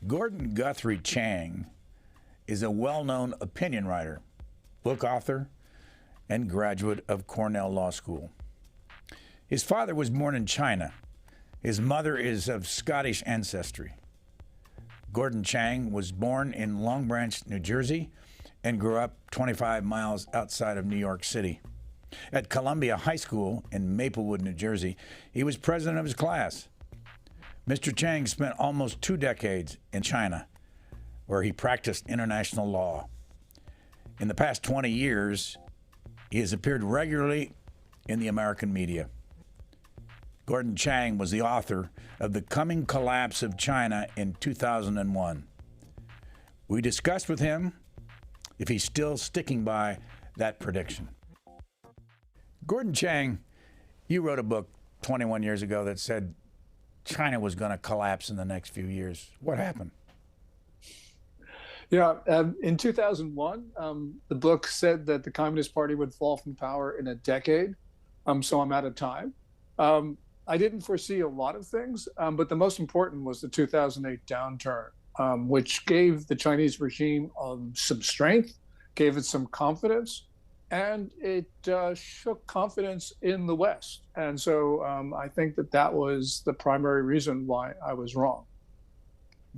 Gordon Guthrie Chang is a well-known opinion writer, book author, and graduate of Cornell Law School. His father was born in China. His mother is of Scottish ancestry. Gordon Chang was born in Long Branch, New Jersey, and grew up 25 miles outside of New York City. At Columbia High School in Maplewood, New Jersey, he was president of his class. Mr. Chang spent almost 2 decades in China, where he practiced international law. In the past 20 years, he has appeared regularly in the American media. Gordon Chang was the author of The Coming Collapse of China in 2001. We discussed with him if he's still sticking by that prediction. Gordon Chang, you wrote a book 21 years ago that said China was going to collapse in the next few years. What happened? Yeah, in 2001, the book said that the Communist Party would fall from power in a decade. So I'm out of time. I didn't foresee a lot of things, but the most important was the 2008 downturn, which gave the Chinese regime some strength, gave it some confidence, and it shook confidence in the West. And so I think that was the primary reason why I was wrong.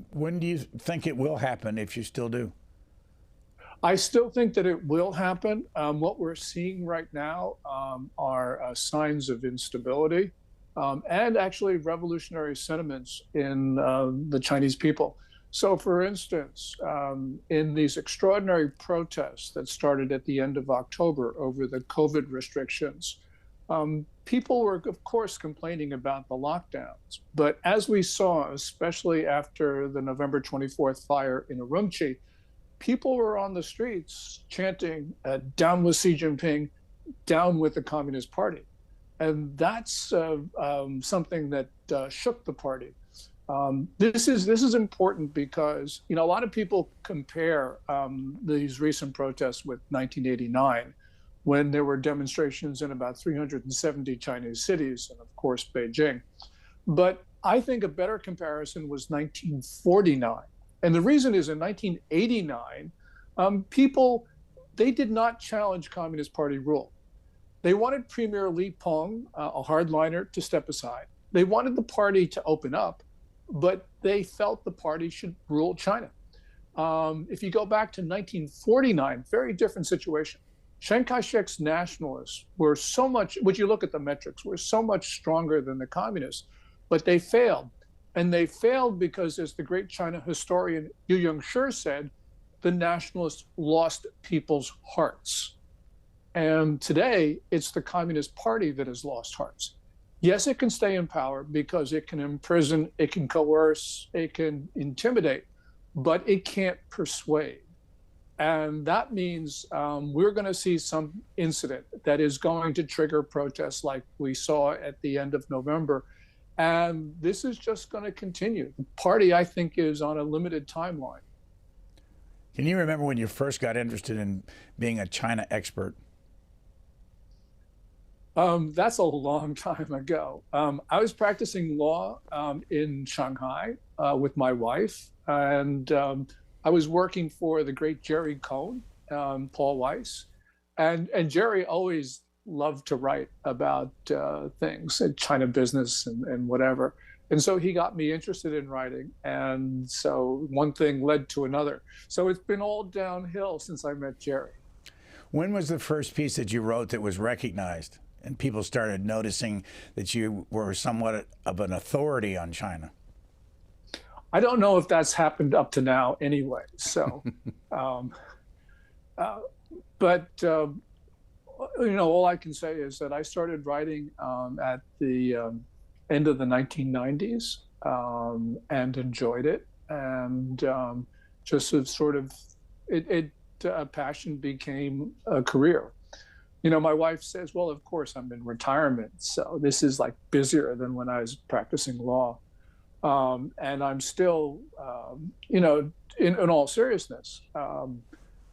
When do you think it will happen, if you still do? I still think that it will happen. What we're seeing right now are signs of instability and actually revolutionary sentiments in the Chinese people. So, for instance, in these extraordinary protests that started at the end of October over the COVID restrictions, people were, of course, complaining about the lockdowns. But as we saw, especially after the November 24th fire in Urumqi, people were on the streets chanting, down with Xi Jinping, down with the Communist Party. And that's something that shook the party. This is important because, a lot of people compare these recent protests with 1989, when there were demonstrations in about 370 Chinese cities, and of course, Beijing. But I think a better comparison was 1949. And the reason is in 1989, people, they did not challenge Communist Party rule. They wanted Premier Li Peng, a hardliner, to step aside. They wanted the party to open up, but they felt the party should rule China. If you go back to 1949, very different situation. Chiang Kai-shek's nationalists were so much, would you look at the metrics, were so much stronger than the communists, but they failed. And they failed because, as the great China historian Yu Yongshi said, the nationalists lost people's hearts. And today, it's the Communist Party that has lost hearts. Yes, it can stay in power because it can imprison, it can coerce, it can intimidate, but it can't persuade. And that means we're going to see some incident that is going to trigger protests like we saw at the end of November. And this is just going to continue. The party, I think, is on a limited timeline. Can you remember when you first got interested in being a China expert? That's a long time ago. I was practicing law in Shanghai with my wife, and I was working for the great Jerry Cohn, Paul Weiss, and Jerry always loved to write about things, China business and whatever. And so he got me interested in writing. And so one thing led to another. So it's been all downhill since I met Jerry. When was the first piece that you wrote that was recognized and people started noticing that you were somewhat of an authority on China? I don't know if that's happened up to now anyway. So, but all I can say is that I started writing at the end of the 1990s and enjoyed it. And just a passion became a career. My wife says, well, of course, I'm in retirement. So this is like busier than when I was practicing law. And I'm still, in all seriousness,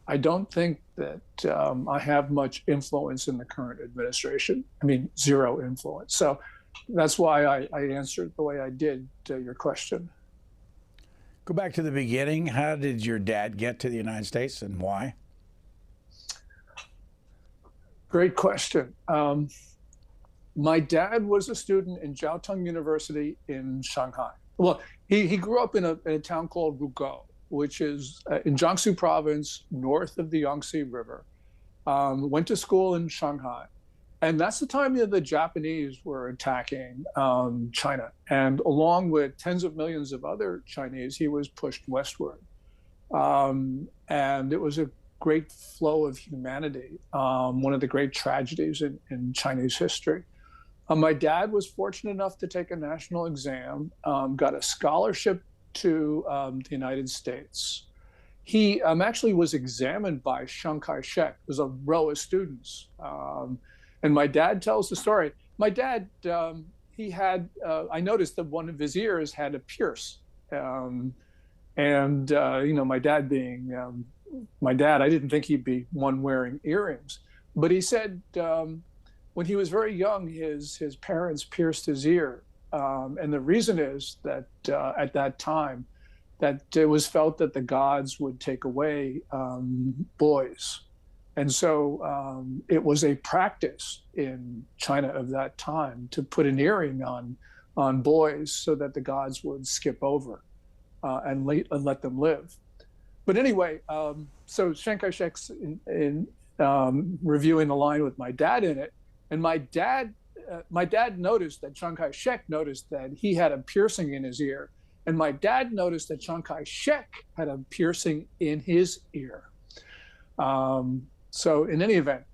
I don't think that I have much influence in the current administration. I mean, zero influence. So that's why I answered the way I did to your question. Go back to the beginning. How did your dad get to the United States and why? Great question. My dad was a student in Jiaotong University in Shanghai. Well, he grew up in a town called Rugao, which is in Jiangsu province, north of the Yangtze River. Went to school in Shanghai. And that's the time that the Japanese were attacking China. And along with tens of millions of other Chinese, he was pushed westward. And it was a great flow of humanity, one of the great tragedies in Chinese history. My dad was fortunate enough to take a national exam, got a scholarship to the United States. He actually was examined by Chiang Kai-shek. There's a row of students. And my dad tells the story. My dad, he had, I noticed that one of his ears had a pierce. You know, my dad being my dad, I didn't think he'd be one wearing earrings. But he said when he was very young, his parents pierced his ear. And the reason is that at that time, that it was felt that the gods would take away boys. And so it was a practice in China of that time to put an earring on boys so that the gods would skip over and let them live. But anyway, so Chiang Kai-shek's in reviewing the line with my dad in it, and my dad noticed that Chiang Kai-shek noticed that he had a piercing in his ear, and my dad noticed that Chiang Kai-shek had a piercing in his ear. So in any event,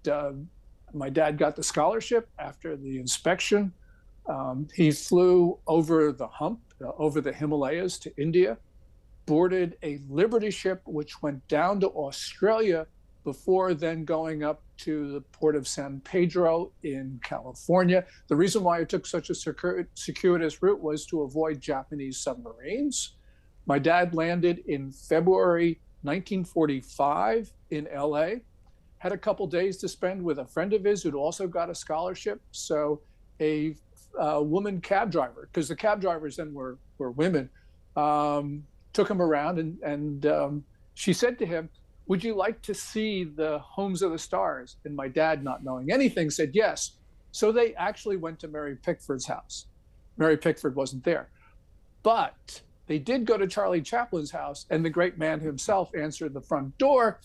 my dad got the scholarship after the inspection. He flew over the hump, over the Himalayas to India, boarded a Liberty ship, which went down to Australia before then going up to the port of San Pedro in California. The reason why it took such a circuitous route was to avoid Japanese submarines. My dad landed in February 1945 in LA. Had a couple days to spend with a friend of his who'd also got a scholarship. So a woman cab driver, because the cab drivers then were women, took him around and she said to him, "Would you like to see the homes of the stars?" And my dad, not knowing anything, said yes. So they actually went to Mary Pickford's house. Mary Pickford wasn't there. But they did go to Charlie Chaplin's house, and the great man himself answered the front door.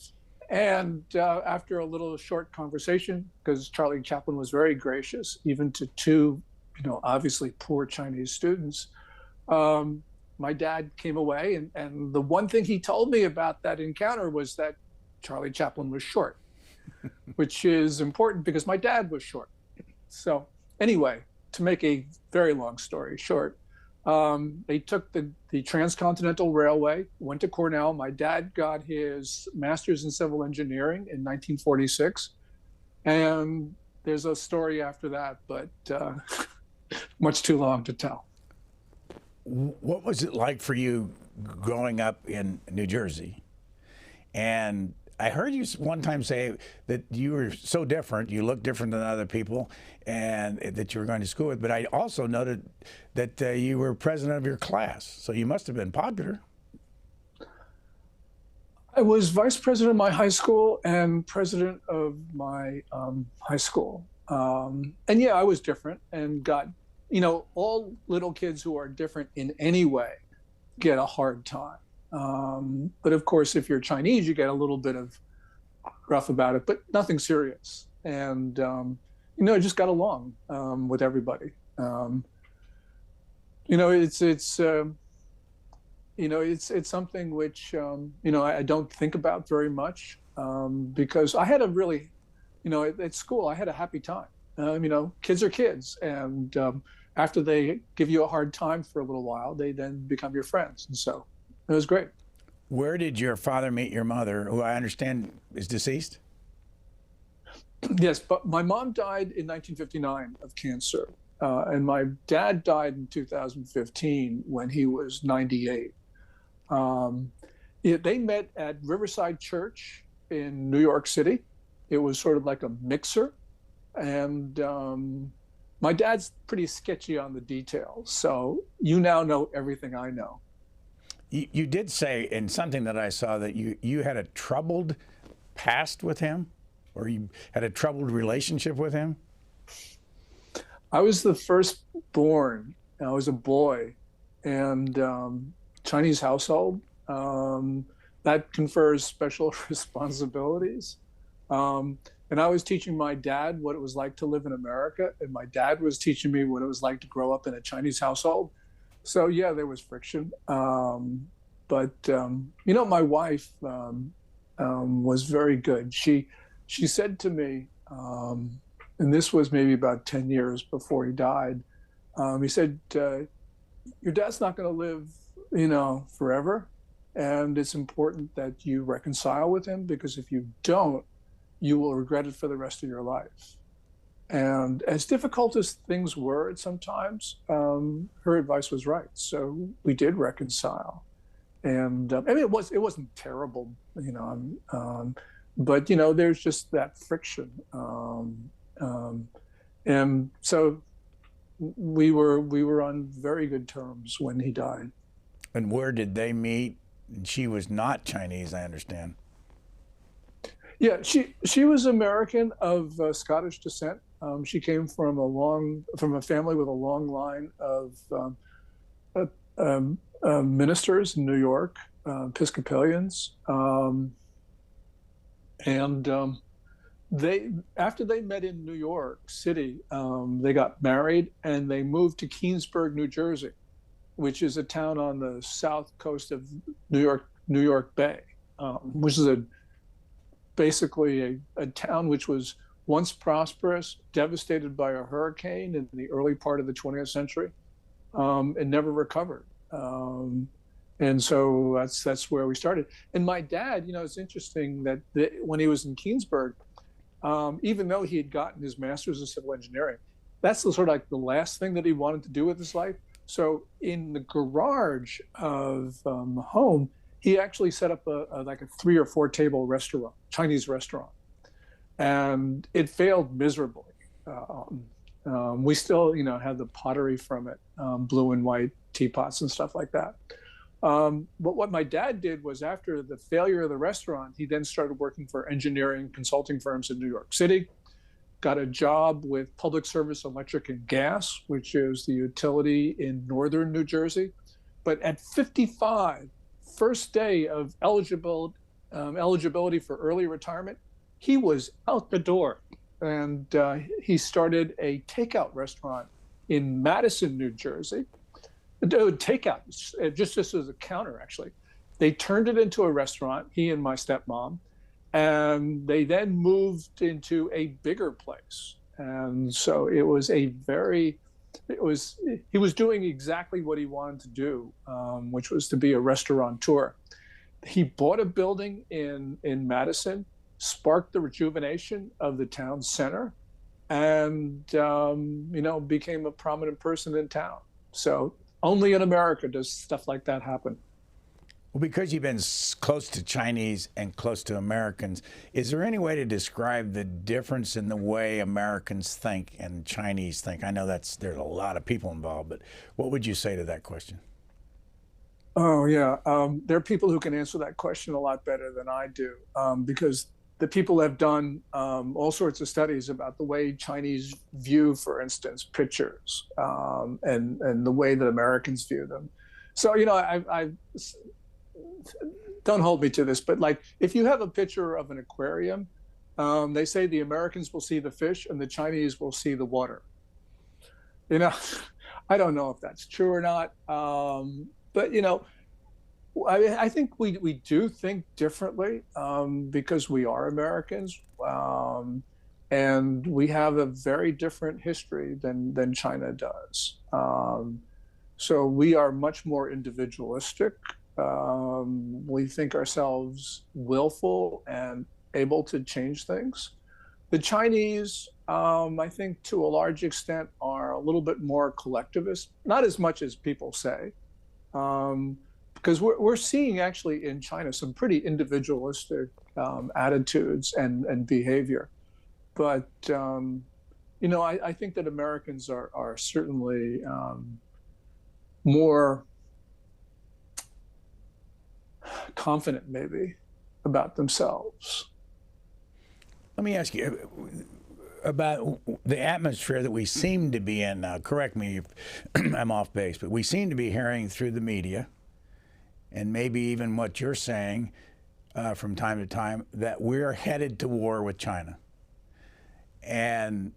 And after a little short conversation, because Charlie Chaplin was very gracious, even to two, obviously poor Chinese students, my dad came away. And the one thing he told me about that encounter was that Charlie Chaplin was short, which is important because my dad was short. So anyway, to make a very long story short, they took the Transcontinental Railway, went to Cornell. My dad got his master's in civil engineering in 1946. And there's a story after that, but much too long to tell. What was it like for you growing up in New Jersey? And I heard you one time say that you were so different, you looked different than other people, and that you were going to school with. But I also noted that you were president of your class, so you must have been popular. I was vice president of my high school and president of my high school. And yeah, I was different and got, all little kids who are different in any way get a hard time. But of course, if you're Chinese, you get a little bit of rough about it, but nothing serious. And, I just got along with everybody. It's something which, I don't think about very much because I had a really, at school, I had a happy time. Kids are kids. And after they give you a hard time for a little while, they then become your friends. And so it was great. Where did your father meet your mother, who I understand is deceased? Yes, but my mom died in 1959 of cancer. And my dad died in 2015 when he was 98. They met at Riverside Church in New York City. It was sort of like a mixer. And my dad's pretty sketchy on the details. So you now know everything I know. You did say in something that I saw that you had a troubled past with him, or you had a troubled relationship with him. I was the firstborn. I was a boy, and Chinese household that confers special responsibilities. And I was teaching my dad what it was like to live in America, and my dad was teaching me what it was like to grow up in a Chinese household. So yeah, there was friction. But my wife was very good. She said to me, and this was maybe about 10 years before he died. He said, "Your dad's not going to live, forever, and it's important that you reconcile with him, because if you don't, you will regret it for the rest of your life." And as difficult as things were at sometimes, her advice was right. So we did reconcile, and I mean, it wasn't terrible, but there's just that friction, and so we were on very good terms when he died. And where did they meet? She was not Chinese, I understand. Yeah, she was American of Scottish descent. She came from a family with a long line of ministers in New York, Episcopalians, and after they met in New York City, they got married and they moved to Keansburg, New Jersey, which is a town on the south coast of New York Bay, which is basically a town which was once prosperous, devastated by a hurricane in the early part of the 20th century, and never recovered. And so that's where we started. And my dad, it's interesting that when he was in Keansburg, even though he had gotten his master's in civil engineering, that's sort of like the last thing that he wanted to do with his life. So in the garage of home, he actually set up like a 3 or 4 table restaurant, Chinese restaurant, and it failed miserably. We still, have the pottery from it, blue and white teapots and stuff like that. But what my dad did was, after the failure of the restaurant, he then started working for engineering consulting firms in New York City, got a job with Public Service Electric and Gas, which is the utility in northern New Jersey. But at 55, first day of eligibility for early retirement, he was out the door. And he started a takeout restaurant in Madison, New Jersey. Takeout, just as a counter, actually. They turned it into a restaurant, he and my stepmom, and they then moved into a bigger place. And so he was doing exactly what he wanted to do, which was to be a restaurateur. He bought a building in Madison, sparked the rejuvenation of the town center, and became a prominent person in town. So only in America does stuff like that happen. Well, because you've been close to Chinese and close to Americans, is there any way to describe the difference in the way Americans think and Chinese think? I know there's a lot of people involved, but what would you say to that question? Oh, yeah. There are people who can answer that question a lot better than I do, because the people have done all sorts of studies about the way Chinese view, for instance, pictures, and the way that Americans view them. So, I don't hold me to this, but like, if you have a picture of an aquarium, they say the Americans will see the fish and the Chinese will see the water. I don't know if that's true or not, but I think we do think differently, because we are Americans, and we have a very different history than China does. So we are much more individualistic. We think ourselves willful and able to change things. The Chinese, I think, to a large extent, are a little bit more collectivist, not as much as people say. Because we're seeing actually in China some pretty individualistic attitudes and behavior. But, I think that Americans are certainly more confident maybe about themselves. Let me ask you about the atmosphere that we seem to be in now. Correct me if I'm off base, but we seem to be hearing through the media, and maybe even what you're saying from time to time, that we're headed to war with China. And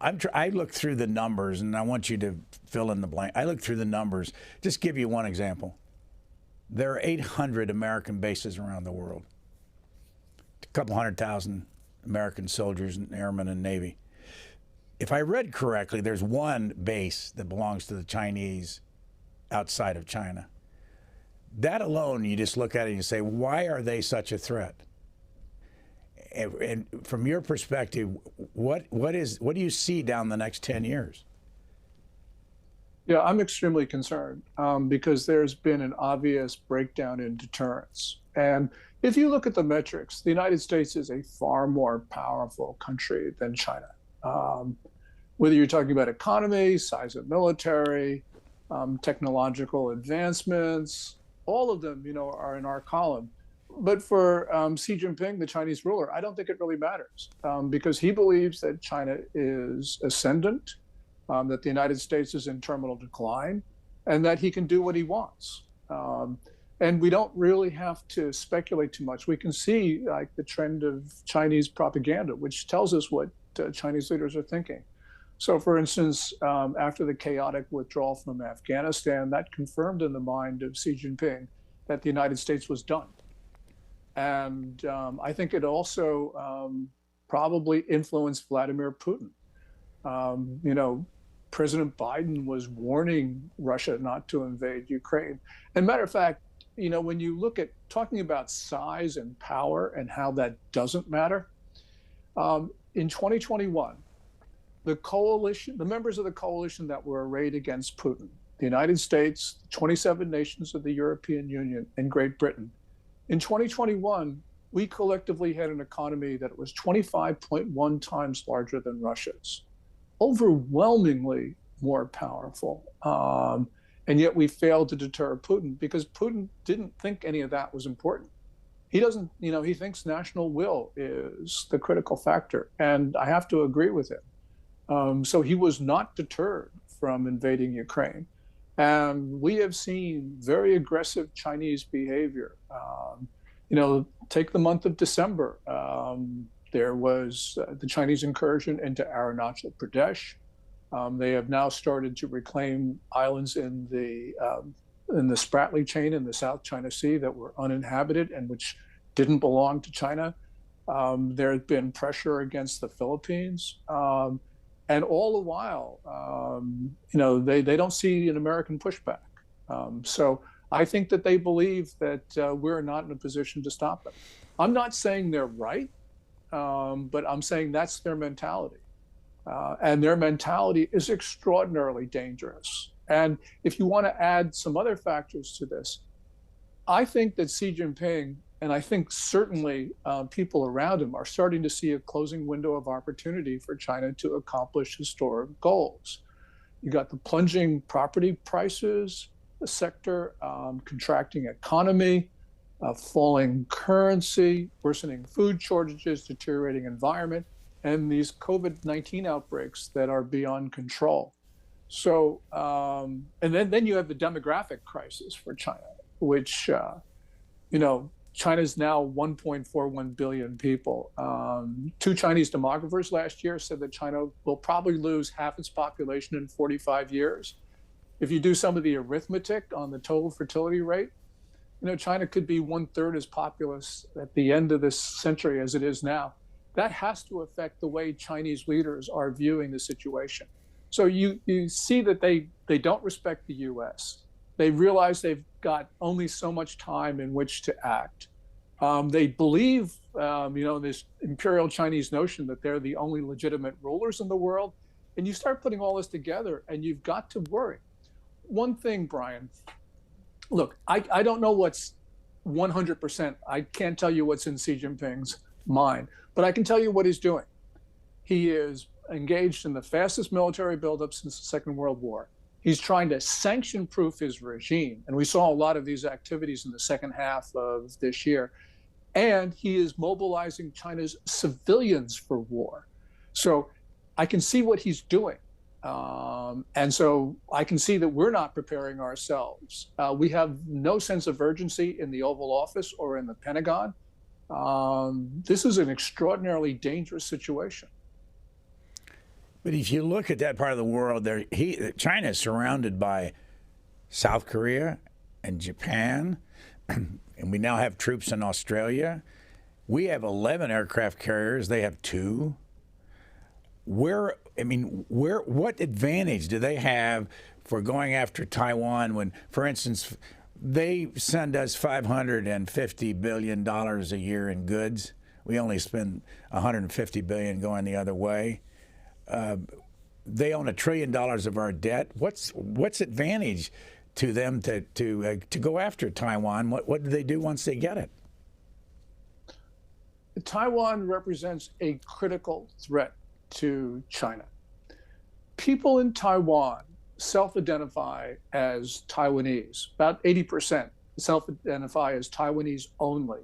I look through the numbers, and I want you to fill in the blank. I look through the numbers. Just give you one example. There are 800 American bases around the world. A couple 100,000 American soldiers and airmen and Navy. If I read correctly, there's one base that belongs to the Chinese outside of China. That alone, you just look at it and you say, why are they such a threat? And from your perspective, what do you see down the next 10 years? Yeah, I'm extremely concerned because there's been an obvious breakdown in deterrence. And if you look at the metrics, the United States is a far more powerful country than China. Whether you're talking about economy, size of military, technological advancements, all of them, are in our column. But for Xi Jinping, the Chinese ruler, I don't think it really matters because he believes that China is ascendant, that the United States is in terminal decline, and that he can do what he wants. And we don't really have to speculate too much. We can see like the trend of Chinese propaganda, which tells us what Chinese leaders are thinking. So for instance, after the chaotic withdrawal from Afghanistan, that confirmed in the mind of Xi Jinping that the United States was done. And I think it also probably influenced Vladimir Putin. President Biden was warning Russia not to invade Ukraine. And matter of fact, when you look at talking about size and power and how that doesn't matter, in 2021, the members of the coalition that were arrayed against Putin, the United States, 27 nations of the European Union, and Great Britain, in 2021, we collectively had an economy that was 25.1 times larger than Russia's, overwhelmingly more powerful. And yet we failed to deter Putin because Putin didn't think any of that was important. He doesn't, he thinks national will is the critical factor. And I have to agree with him. So he was not deterred from invading Ukraine. And we have seen very aggressive Chinese behavior. Take the month of December. There was the Chinese incursion into Arunachal Pradesh. They have now started to reclaim islands in the Spratly chain in the South China Sea that were uninhabited and which didn't belong to China. There has been pressure against the Philippines. And all the while, they don't see an American pushback. So I think that they believe that we're not in a position to stop them. I'm not saying they're right, but I'm saying that's their mentality. And their mentality is extraordinarily dangerous. And if you want to add some other factors to this, I think that Xi Jinping, and I think certainly people around him, are starting to see a closing window of opportunity for China to accomplish historic goals. You got the plunging property prices, the sector, contracting economy, falling currency, worsening food shortages, deteriorating environment, and these COVID-19 outbreaks that are beyond control. So, and then you have the demographic crisis for China, which, China's now 1.41 billion people. Two Chinese demographers last year said that China will probably lose half its population in 45 years. If you do some of the arithmetic on the total fertility rate, China could be 1/3 as populous at the end of this century as it is now. That has to affect the way Chinese leaders are viewing the situation. So you see that they don't respect the U.S. They realize they've got only so much time in which to act. They believe, this imperial Chinese notion that they're the only legitimate rulers in the world. And you start putting all this together and you've got to worry. One thing, Brian, look, I don't know what's 100%. I can't tell you what's in Xi Jinping's mind, but I can tell you what he's doing. He is engaged in the fastest military buildup since the Second World War. He's trying to sanction-proof his regime. And we saw a lot of these activities in the second half of this year. And he is mobilizing China's civilians for war. So I can see what he's doing. And so I can see that we're not preparing ourselves. We have no sense of urgency in the Oval Office or in the Pentagon. This is an extraordinarily dangerous situation. But if you look at that part of the world, China is surrounded by South Korea and Japan, and we now have troops in Australia. We have 11 aircraft carriers. They have 2. What advantage do they have for going after Taiwan when, for instance, they send us $550 billion a year in goods? We only spend $150 billion going the other way. They own $1 trillion of our debt. What's advantage to them to go after Taiwan? What do they do once they get it? Taiwan represents a critical threat to China. People in Taiwan self-identify as Taiwanese. About 80% self-identify as Taiwanese only.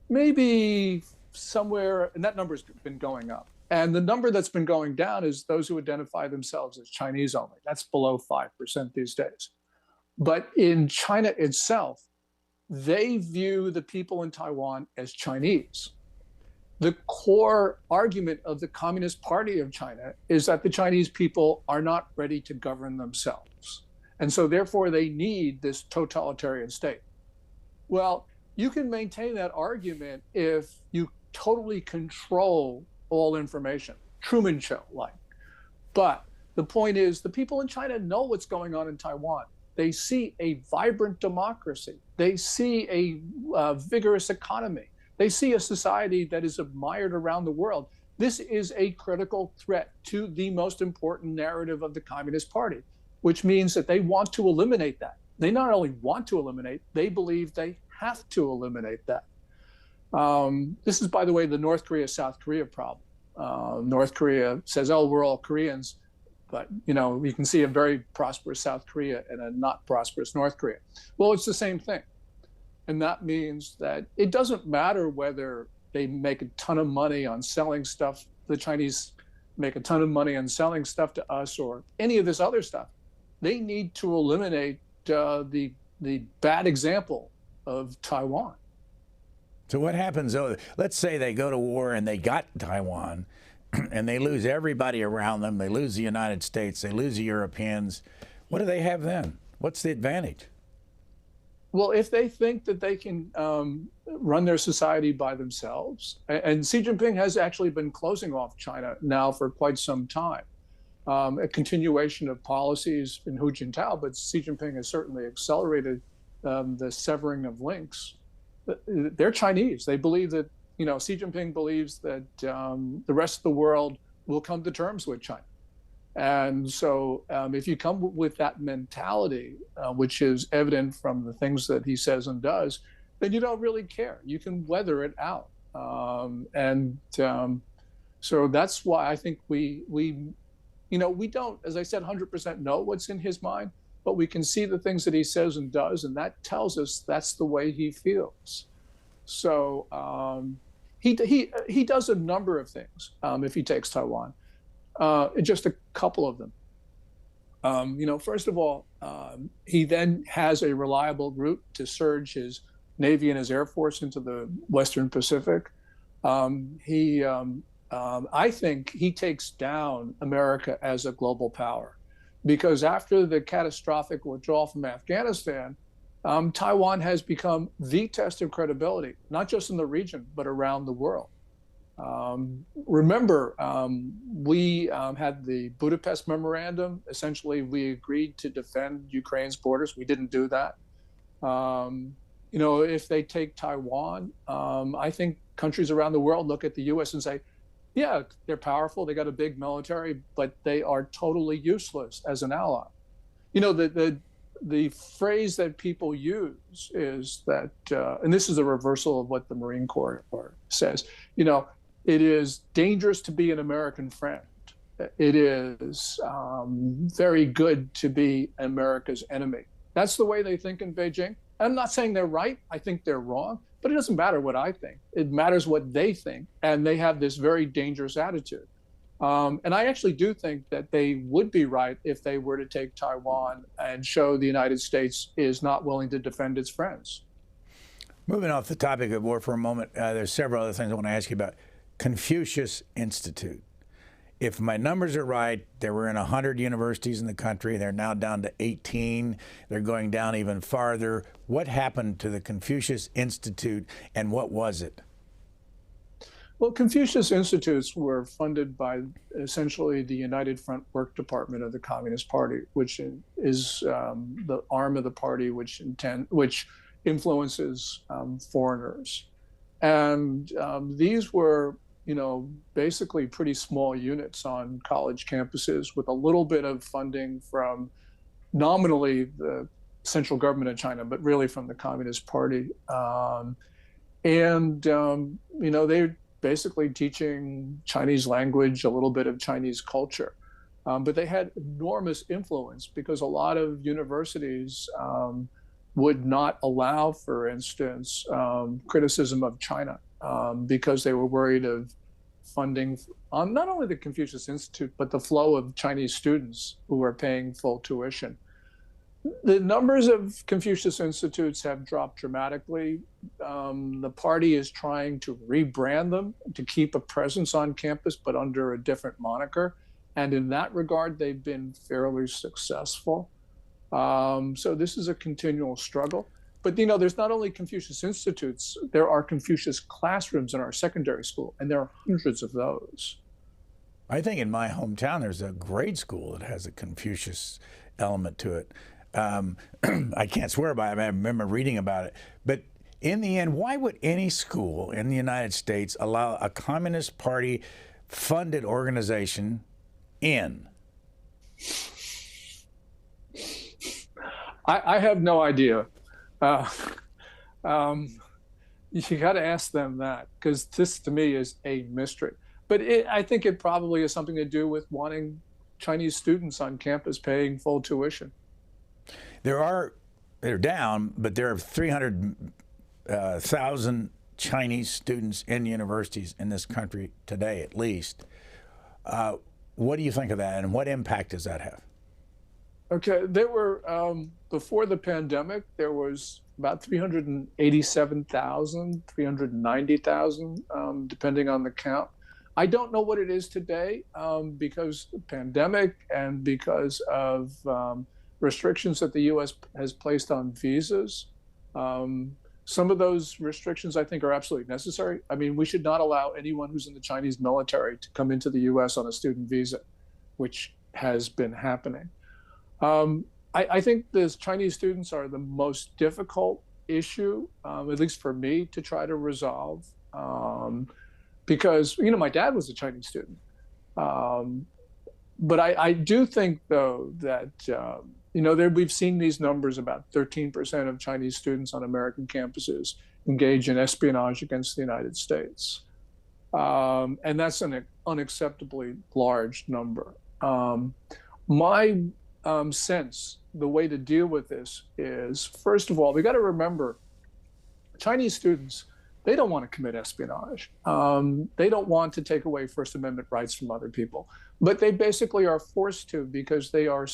Maybe somewhere, and that number's been going up. And the number that's been going down is those who identify themselves as Chinese only. That's below 5% these days. But in China itself, they view the people in Taiwan as Chinese. The core argument of the Communist Party of China is that the Chinese people are not ready to govern themselves. And so therefore they need this totalitarian state. Well, you can maintain that argument if you totally control all information, Truman Show like. But the point is, the people in China know what's going on in Taiwan. They see a vibrant democracy. They see a vigorous economy. They see a society that is admired around the world. This is a critical threat to the most important narrative of the Communist Party, which means that they want to eliminate that. They not only want to eliminate, they believe they have to eliminate that. This is, by the way, the North Korea-South Korea problem. North Korea says, oh, we're all Koreans. But, you can see a very prosperous South Korea and a not prosperous North Korea. Well, it's the same thing. And that means that it doesn't matter whether they make a ton of money on selling stuff, the Chinese make a ton of money on selling stuff to us or any of this other stuff. They need to eliminate the bad example of Taiwan. So what happens, though? Let's say they go to war and they got Taiwan and they lose everybody around them. They lose the United States. They lose the Europeans. What do they have then? What's the advantage? Well, if they think that they can run their society by themselves, and Xi Jinping has actually been closing off China now for quite some time, a continuation of policies in Hu Jintao, but Xi Jinping has certainly accelerated the severing of links. They're Chinese. They believe that, Xi Jinping believes that the rest of the world will come to terms with China. And so if you come with that mentality, which is evident from the things that he says and does, then you don't really care. You can weather it out. So that's why I think we don't, as I said, 100% know what's in his mind, but we can see the things that he says and does, and that tells us that's the way he feels. So he does a number of things if he takes Taiwan. Just a couple of them. First of all, he then has a reliable route to surge his Navy and his Air Force into the Western Pacific. I think he takes down America as a global power, because after the catastrophic withdrawal from Afghanistan, Taiwan has become the test of credibility, not just in the region, but around the world. Remember, we had the Budapest Memorandum. Essentially, we agreed to defend Ukraine's borders. We didn't do that. If they take Taiwan, I think countries around the world look at the U.S. and say, yeah, they're powerful. They got a big military, but they are totally useless as an ally. The phrase that people use is that, and this is a reversal of what the Marine Corps says, it is dangerous to be an American friend. it is very good to be America's enemy. That's the way they think in Beijing. I'm not saying they're right. I think they're wrong, but it doesn't matter what I think. It matters what they think. And they have this very dangerous attitude. And I actually do think that they would be right if they were to take Taiwan and show the United States is not willing to defend its friends. Moving off the topic of war for a moment, there's several other things I want to ask you about. Confucius Institute. If my numbers are right, there were in 100 universities in the country. They're now down to 18. They're going down even farther. What happened to the Confucius Institute, and what was it? Well, Confucius Institutes were funded by essentially the United Front Work Department of the Communist Party, which is the arm of the party which influences foreigners. And these were, basically pretty small units on college campuses with a little bit of funding from nominally the central government of China, but really from the Communist Party. They're basically teaching Chinese language, a little bit of Chinese culture. But they had enormous influence because a lot of universities would not allow, for instance, criticism of China because they were worried of funding on not only the Confucius Institute, but the flow of Chinese students who were paying full tuition. The numbers of Confucius Institutes have dropped dramatically. The party is trying to rebrand them to keep a presence on campus, but under a different moniker. And in that regard, they've been fairly successful. So this is a continual struggle. But, there's not only Confucius Institutes, there are Confucius classrooms in our secondary school, and there are hundreds of those. I think in my hometown, there's a grade school that has a Confucius element to it. I can't swear by it. I remember reading about it. But in the end, why would any school in the United States allow a Communist Party funded organization in? I have no idea. You got to ask them that, because this to me is a mystery. But I think it probably has something to do with wanting Chinese students on campus paying full tuition. They're down, but there are 300,000 Chinese students in universities in this country today, at least. What do you think of that, and what impact does that have? Okay, there were, before the pandemic, there was about 387,000, 390,000, depending on the count. I don't know what it is today because the pandemic and because of restrictions that the U.S. has placed on visas. Some of those restrictions, I think, are absolutely necessary. I mean, we should not allow anyone who's in the Chinese military to come into the U.S. on a student visa, which has been happening. I think the Chinese students are the most difficult issue, at least for me, to try to resolve. Because, my dad was a Chinese student. But I do think, though, that, we've seen these numbers, about 13% of Chinese students on American campuses engage in espionage against the United States. And that's an unacceptably large number. My sense, the way to deal with this is, first of all, we got to remember Chinese students, they don't want to commit espionage. They don't want to take away First Amendment rights from other people, but they basically are forced to because they are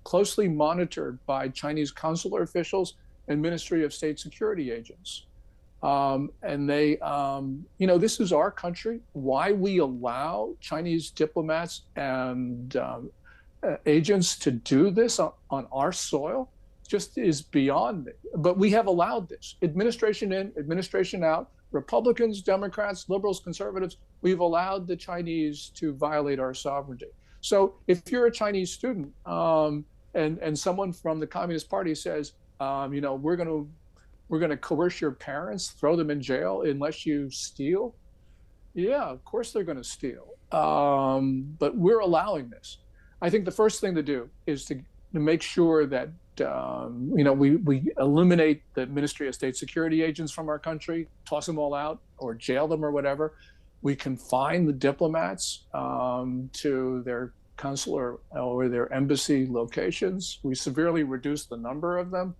closely monitored by Chinese consular officials and Ministry of State security agents. And they, this is our country. Why we allow Chinese diplomats and agents to do this on our soil just is beyond me. But we have allowed this. Administration in, administration out, Republicans, Democrats, liberals, conservatives, we've allowed the Chinese to violate our sovereignty. So if you're a Chinese student and someone from the Communist Party says, we're going to coerce your parents, throw them in jail unless you steal, yeah, of course they're going to steal. But we're allowing this. I think the first thing to do is to make sure that we eliminate the Ministry of State security agents from our country, toss them all out or jail them or whatever. We confine the diplomats to their consular or their embassy locations. We severely reduce the number of them.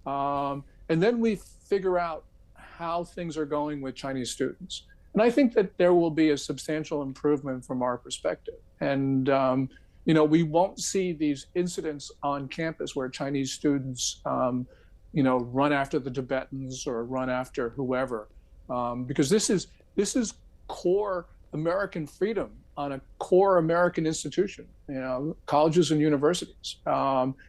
And then we figure out how things are going with Chinese students. And I think that there will be a substantial improvement from our perspective. And, we won't see these incidents on campus where Chinese students, run after the Tibetans or run after whoever, because this is core American freedom on a core American institution, colleges and universities.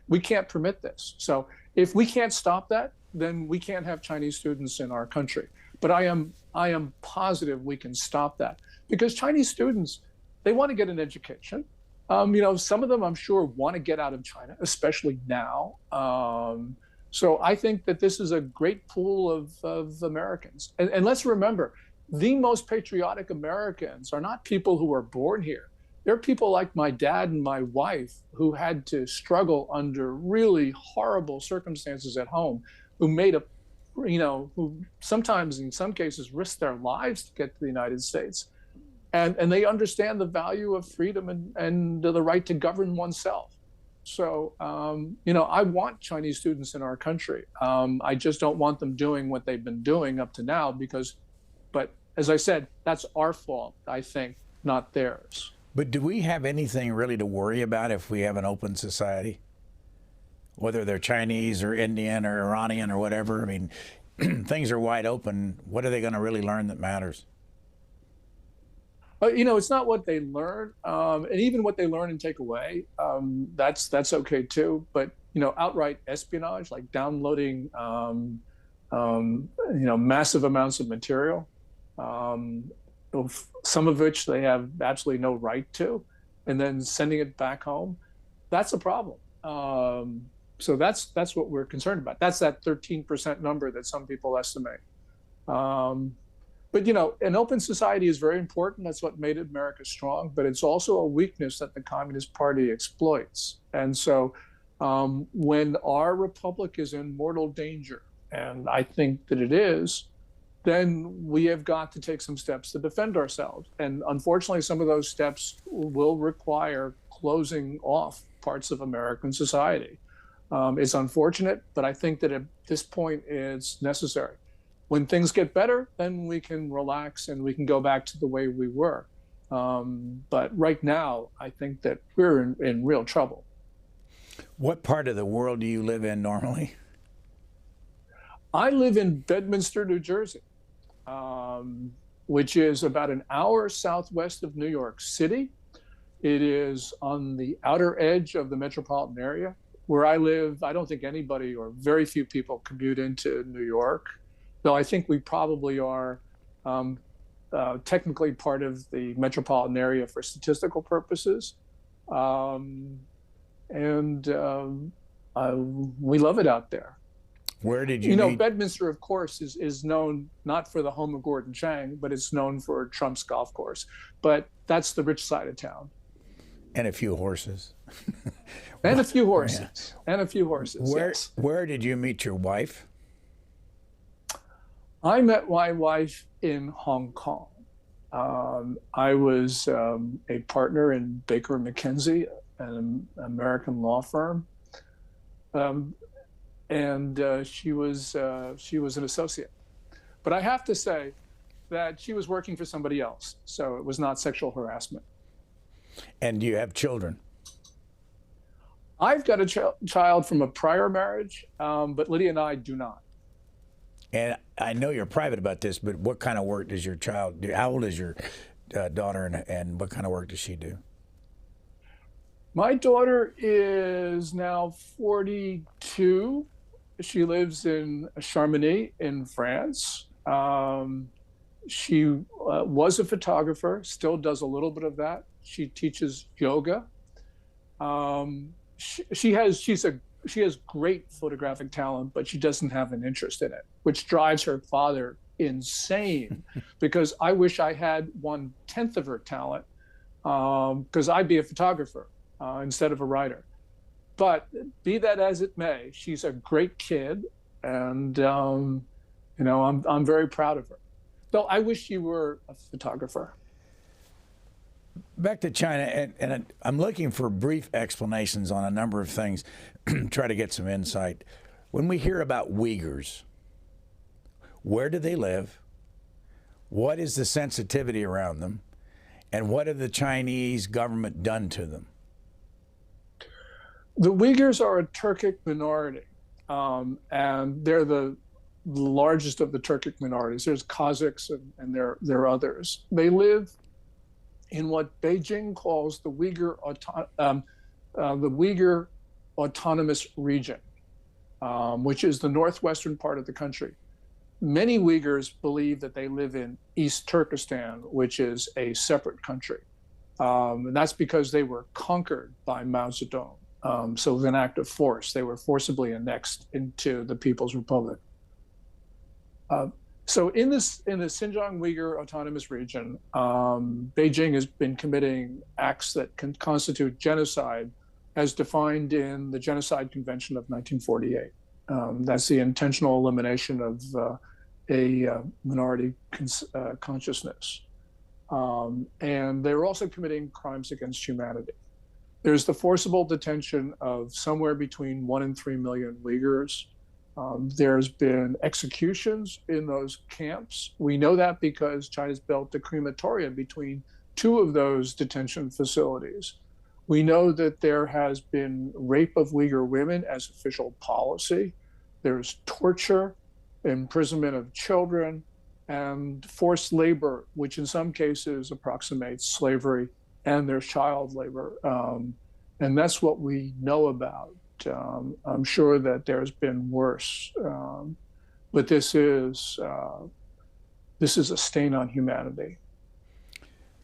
We can't permit this. So if we can't stop that, then we can't have Chinese students in our country. But I am positive we can stop that, because Chinese students, they want to get an education. Some of them, I'm sure, want to get out of China, especially now. So I think that this is a great pool of Americans. And let's remember, the most patriotic Americans are not people who were born here. They're people like my dad and my wife who had to struggle under really horrible circumstances at home, who sometimes in some cases risked their lives to get to the United States. And they understand the value of freedom and the right to govern oneself. So, I want Chinese students in our country. I just don't want them doing what they've been doing up to now but as I said, that's our fault, I think, not theirs. But do we have anything really to worry about if we have an open society? Whether they're Chinese or Indian or Iranian or whatever, I mean, things are wide open. What are they going to really learn that matters? But, it's not what they learn, and even what they learn and take away, that's okay too. But, outright espionage, like downloading, massive amounts of material, some of which they have absolutely no right to, and then sending it back home, that's a problem. So that's what we're concerned about. That's that 13% number that some people estimate. But, an open society is very important. That's what made America strong. But it's also a weakness that the Communist Party exploits. And so when our republic is in mortal danger, and I think that it is, then we have got to take some steps to defend ourselves. And unfortunately, some of those steps will require closing off parts of American society. It's unfortunate, but I think that at this point it's necessary. When things get better, then we can relax and we can go back to the way we were. But right now, I think that we're in real trouble. What part of the world do you live in normally? I live in Bedminster, New Jersey, which is about an hour southwest of New York City. It is on the outer edge of the metropolitan area. Where I live, I don't think anybody or very few people commute into New York, though I think we probably are technically part of the metropolitan area for statistical purposes. We love it out there. Where did you meet? Bedminster, of course, is known not for the home of Gordon Chang, but it's known for Trump's golf course. But that's the rich side of town. And a few horses. And a few horses. Yeah. And a few horses. Where did you meet your wife? I met my wife in Hong Kong. I was a partner in Baker McKenzie, an American law firm, and she was an associate. But I have to say that she was working for somebody else, so it was not sexual harassment. And do you have children? I've got a child from a prior marriage, but Lydia and I do not. And I know you're private about this, but what kind of work does your child do? How old is your daughter, and what kind of work does she do? My daughter is now 42. She lives in Chamonix in France. She was a photographer, still does a little bit of that. She teaches yoga. She has great photographic talent, but she doesn't have an interest in it, which drives her father insane because I wish I had 1/10 of her talent, because I'd be a photographer instead of a writer. But be that as it may, she's a great kid, and I'm very proud of her. Though I wish she were a photographer. Back to China, and I'm looking for brief explanations on a number of things, try to get some insight. When we hear about Uyghurs, where do they live? What is the sensitivity around them? And what have the Chinese government done to them? The Uyghurs are a Turkic minority, and they're the largest of the Turkic minorities. There's Kazakhs and there are others. They live in what Beijing calls the Uyghur Autonomous Region, which is the northwestern part of the country. Many Uyghurs believe that they live in East Turkestan, which is a separate country. And that's because they were conquered by Mao Zedong. So with an act of force, they were forcibly annexed into the People's Republic. So in the Xinjiang Uyghur Autonomous Region, Beijing has been committing acts that can constitute genocide as defined in the Genocide Convention of 1948. That's the intentional elimination of a minority consciousness. And they're also committing crimes against humanity. There's the forcible detention of somewhere between 1 and 3 million Uyghurs. There's been executions in those camps. We know that because China's built a crematorium between 2 of those detention facilities. We know that there has been rape of Uyghur women as official policy. There's torture, imprisonment of children, and forced labor, which in some cases approximates slavery, and there's child labor. And that's what we know about. I'm sure that there's been worse, but this is a stain on humanity.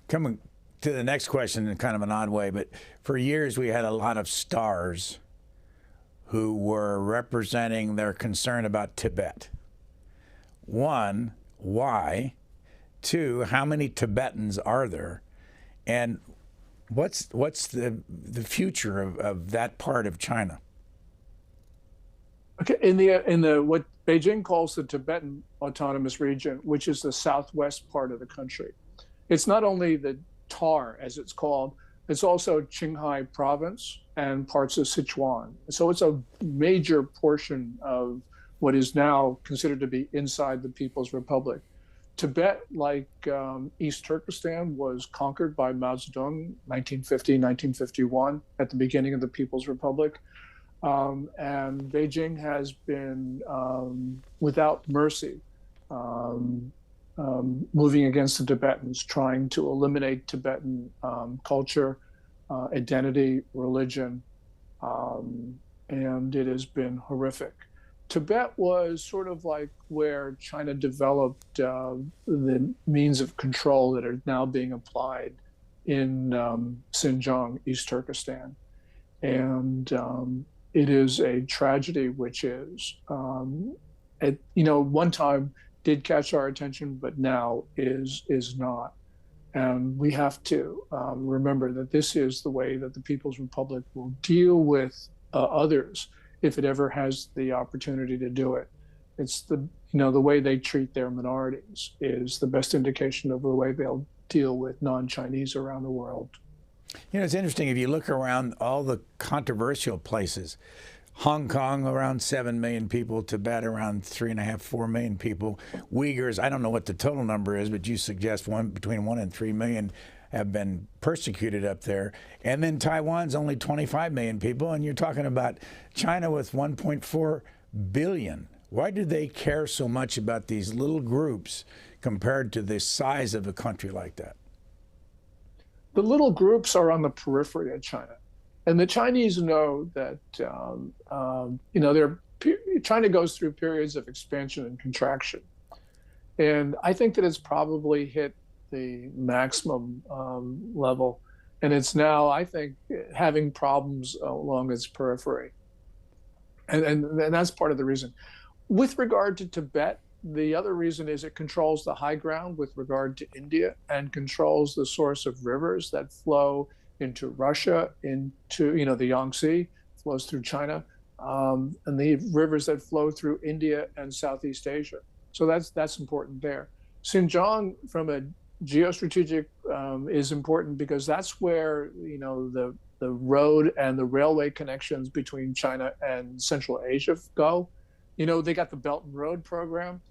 Coming to the next question in kind of an odd way, but for years we had a lot of stars who were representing their concern about Tibet. 1, why? 2, how many Tibetans are there? And what's the future of that part of China? Okay, in the what Beijing calls the Tibetan Autonomous Region, which is the southwest part of the country. It's not only the Tar, as it's called, it's also Qinghai province and parts of Sichuan. So it's a major portion of what is now considered to be inside the People's Republic. Tibet, like East Turkestan, was conquered by Mao Zedong 1950, 1951 at the beginning of the People's Republic. And Beijing has been, without mercy, moving against the Tibetans, trying to eliminate Tibetan culture, identity, religion, and it has been horrific. Tibet was sort of like where China developed the means of control that are now being applied in Xinjiang, East Turkestan. And it is a tragedy, which is, one time did catch our attention, but now is not. And we have to remember that this is the way that the People's Republic will deal with others if it ever has the opportunity to do it. It's the way they treat their minorities is the best indication of the way they'll deal with non-Chinese around the world. It's interesting, if you look around all the controversial places, Hong Kong around 7 million people, Tibet around 3.5, 4 million people, Uyghurs, I don't know what the total number is, but you suggest between 1 and 3 million have been persecuted up there. And then Taiwan's only 25 million people, and you're talking about China with 1.4 billion. Why do they care so much about these little groups compared to the size of a country like that? The little groups are on the periphery of China. And the Chinese know that, China goes through periods of expansion and contraction. And I think that it's probably hit the maximum level. And it's now, I think, having problems along its periphery. And that's part of the reason. With regard to Tibet, the other reason is it controls the high ground with regard to India and controls the source of rivers that flow into Russia, into, the Yangtze flows through China, and the rivers that flow through India and Southeast Asia. So that's important there. Xinjiang, from a geostrategic is important because that's where the road and the railway connections between China and Central Asia go. They got the Belt and Road program.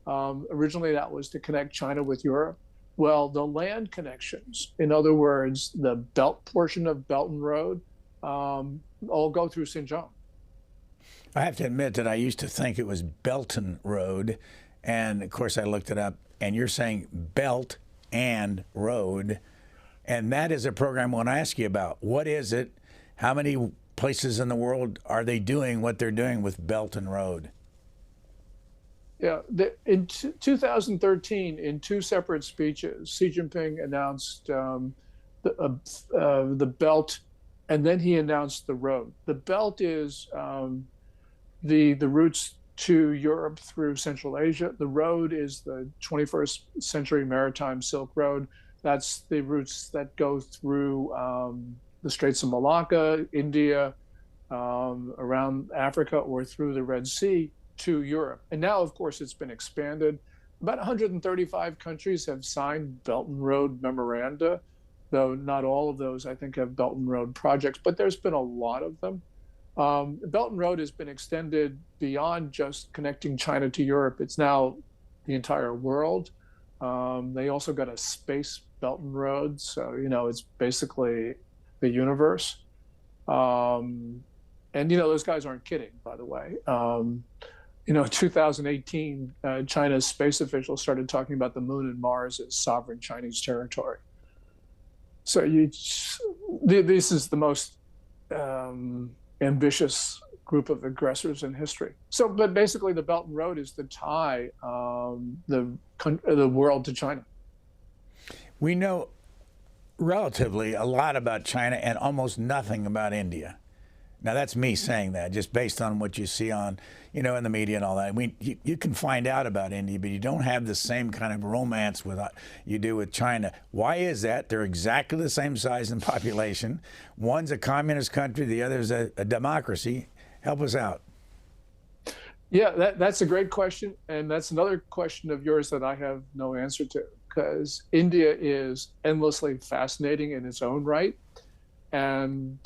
Originally, that was to connect China with Europe. Well, the land connections, in other words, the belt portion of Belt and Road, all go through Xinjiang. I have to admit that I used to think it was Belton Road, and of course I looked it up, and you're saying Belt and Road, and that is a program I want to ask you about. What is it? How many places in the world are they doing what they're doing with Belt and Road? Yeah, in 2013, in two separate speeches, Xi Jinping announced the belt, and then he announced the road. The belt is the routes to Europe through Central Asia. The road is the 21st century maritime Silk Road. That's the routes that go through the Straits of Malacca, India, around Africa, or through the Red Sea to Europe. And now, of course, it's been expanded. About 135 countries have signed Belt and Road memoranda, though not all of those, I think, have Belt and Road projects, but there's been a lot of them. Belt and Road has been extended beyond just connecting China to Europe. It's now the entire world. They also got a space Belt and Road, so it's basically the universe. And those guys aren't kidding, by the way. 2018, China's space officials started talking about the moon and Mars as sovereign Chinese territory. So this is the most ambitious group of aggressors in history. So, but basically, the Belt and Road is to tie the world to China. We know relatively a lot about China and almost nothing about India. Now, that's me saying that, just based on what you see on, in the media and all that. You can find out about India, but you don't have the same kind of romance with you do with China. Why is that? They're exactly the same size in population. One's a communist country, the other's a democracy. Help us out. Yeah, that's a great question. And that's another question of yours that I have no answer to, because India is endlessly fascinating in its own right. And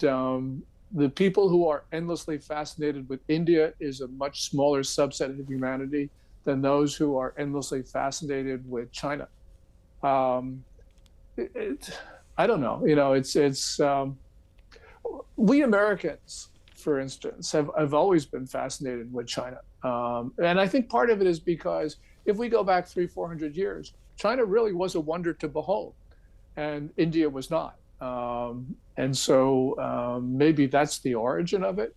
the people who are endlessly fascinated with India is a much smaller subset of humanity than those who are endlessly fascinated with China. I don't know. We Americans, for instance, have always been fascinated with China. And I think part of it is because if we go back 300-400 years, China really was a wonder to behold, and India was not. And so maybe that's the origin of it.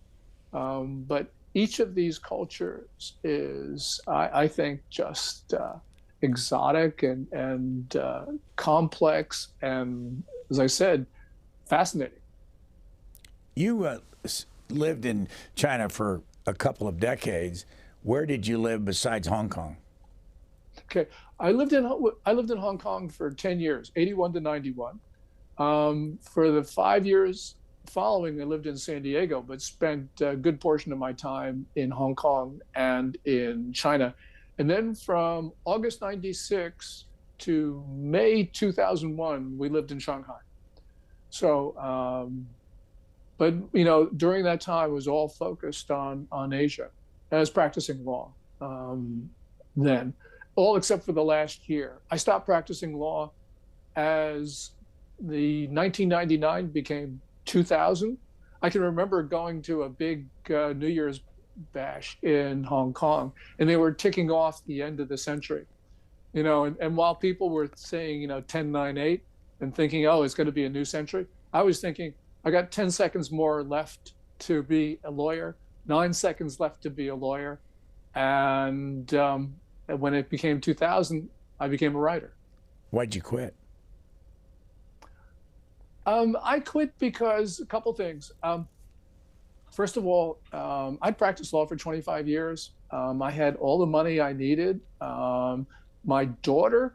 But each of these cultures is, I think, just exotic and complex and, as I said, fascinating. You lived in China for a couple of decades. Where did you live besides Hong Kong? Okay, I lived in Hong Kong for 10 years, 81 to 91. For the 5 years following, I lived in San Diego, but spent a good portion of my time in Hong Kong and in China. And then from August 96 to May 2001, we lived in Shanghai. So, but during that time, it was all focused on Asia. I was practicing law then, all except for the last year. I stopped practicing law as the 1999 became 2000. I can remember going to a big New Year's bash in Hong Kong, and they were ticking off the end of the century, and while people were saying, 1098 and thinking, oh, it's going to be a new century, I was thinking, I got 10 seconds more left to be a lawyer, 9 seconds left to be a lawyer. And when it became 2000, I became a writer. Why'd you quit? I quit because a couple things. First of all, I practiced law for 25 years. I had all the money I needed. My daughter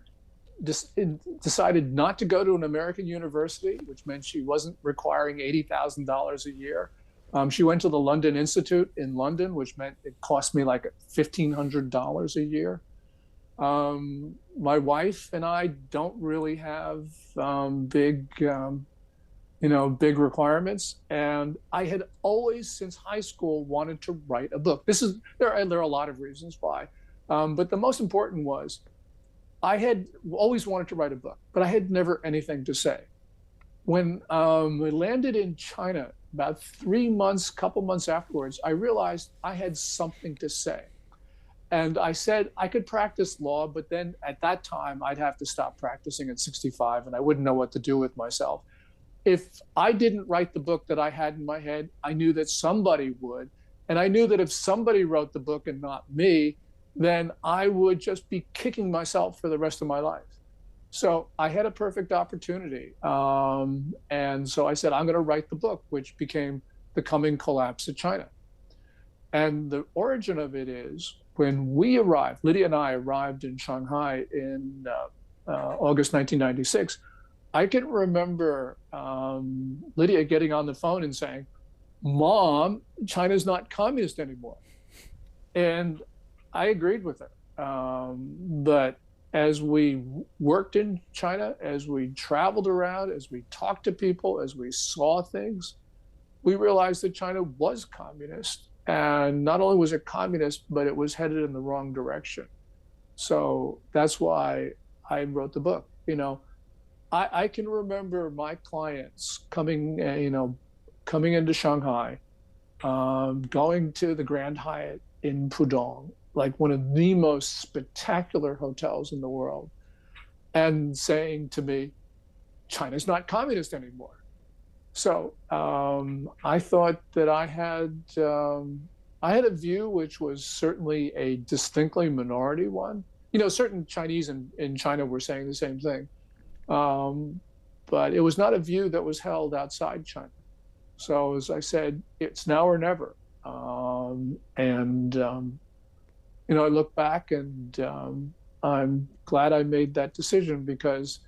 decided not to go to an American university, which meant she wasn't requiring $80,000 a year. She went to the London Institute in London, which meant it cost me like $1,500 a year. My wife and I don't really have big requirements. And I had always, since high school, wanted to write a book. There are a lot of reasons why, but the most important was I had always wanted to write a book, but I had never anything to say. When we landed in China, about 3 months, couple months afterwards, I realized I had something to say. And I said I could practice law, but then at that time, I'd have to stop practicing at 65 and I wouldn't know what to do with myself. If I didn't write the book that I had in my head, I knew that somebody would. And I knew that if somebody wrote the book and not me, then I would just be kicking myself for the rest of my life. So I had a perfect opportunity. And so I said, I'm going to write the book, which became The Coming Collapse of China. And the origin of it is when we arrived, Lydia and I arrived in Shanghai in August 1996. I can remember Lydia getting on the phone and saying, Mom, China's not communist anymore. And I agreed with her. But as we worked in China, as we traveled around, as we talked to people, as we saw things, we realized that China was communist. And not only was it communist, but it was headed in the wrong direction. So that's why I wrote the book. I can remember my clients coming into Shanghai, going to the Grand Hyatt in Pudong, like one of the most spectacular hotels in the world, and saying to me, China's not communist anymore. So I thought that I had a view which was certainly a distinctly minority one. Certain Chinese in China were saying the same thing. But it was not a view that was held outside China. So as I said, it's now or never. I look back and I'm glad I made that decision because,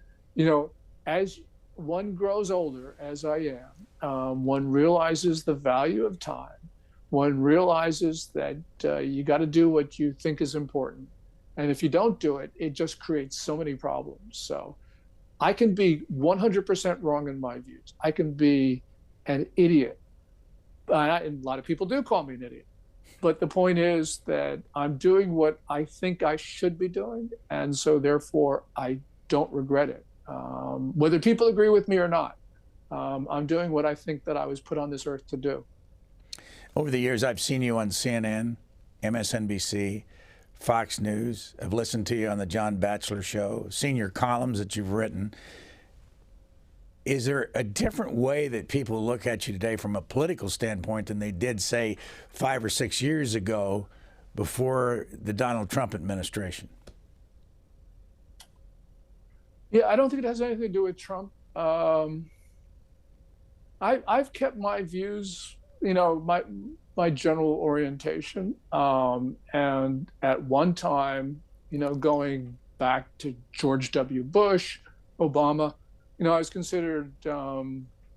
as one grows older, as I am, one realizes the value of time. One realizes that you got to do what you think is important. And if you don't do it, it just creates so many problems. So I can be 100% wrong in my views. I can be an idiot. And a lot of people do call me an idiot. But the point is that I'm doing what I think I should be doing. And so therefore, I don't regret it. Whether people agree with me or not, I'm doing what I think that I was put on this earth to do. Over the years, I've seen you on CNN, MSNBC, Fox News. I've listened to you on the John Batchelor Show, seen your columns that you've written. Is there a different way that people look at you today from a political standpoint than they did, say, 5 or 6 years ago before the Donald Trump administration? Yeah, I don't think it has anything to do with Trump. I've kept my views, my general orientation. And at one time, going back to George W. Bush, Obama, I was considered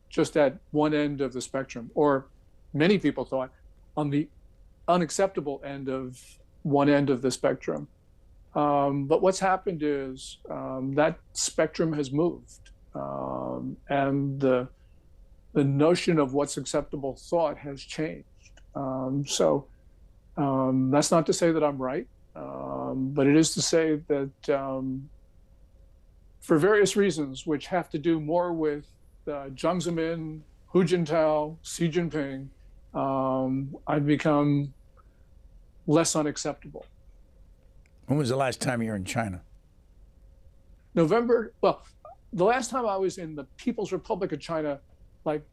just at one end of the spectrum, or many people thought on the unacceptable end of one end of the spectrum. But what's happened is that spectrum has moved, and the notion of what's acceptable thought has changed. So that's not to say that I'm right, but it is to say that for various reasons, which have to do more with Jiang Zemin, Hu Jintao, Xi Jinping, I've become less unacceptable. When was the last time you were in China? The last time I was in the People's Republic of China, like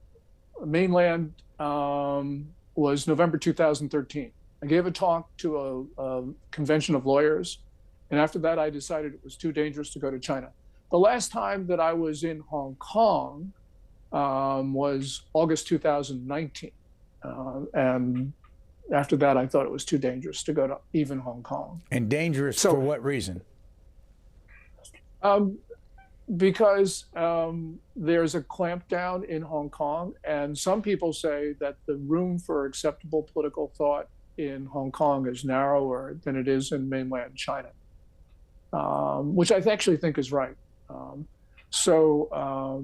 mainland, was November 2013. I gave a talk to a convention of lawyers, and after that I decided it was too dangerous to go to China. The last time that I was in Hong Kong was August 2019. And after that, I thought it was too dangerous to go to even Hong Kong. And dangerous for what reason? Because there's a clampdown in Hong Kong, and some people say that the room for acceptable political thought in Hong Kong is narrower than it is in mainland China. which I actually think is right. So,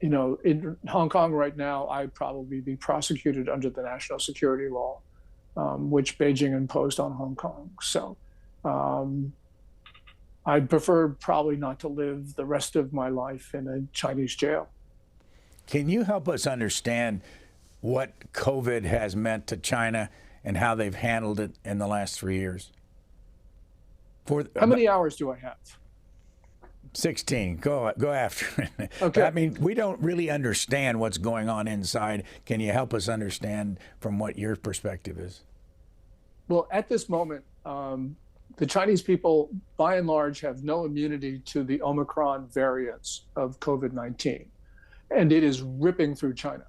in Hong Kong right now, I'd probably be prosecuted under the national security law, which Beijing imposed on Hong Kong. So I'd prefer probably not to live the rest of my life in a Chinese jail. Can you help us understand what COVID has meant to China and how they've handled it in the last 3 years? How many hours do I have? 16. Go after it. Okay. I mean, we don't really understand what's going on inside. Can you help us understand from what your perspective is? Well, at this moment, the Chinese people, by and large, have no immunity to the Omicron variants of COVID-19, and it is ripping through China.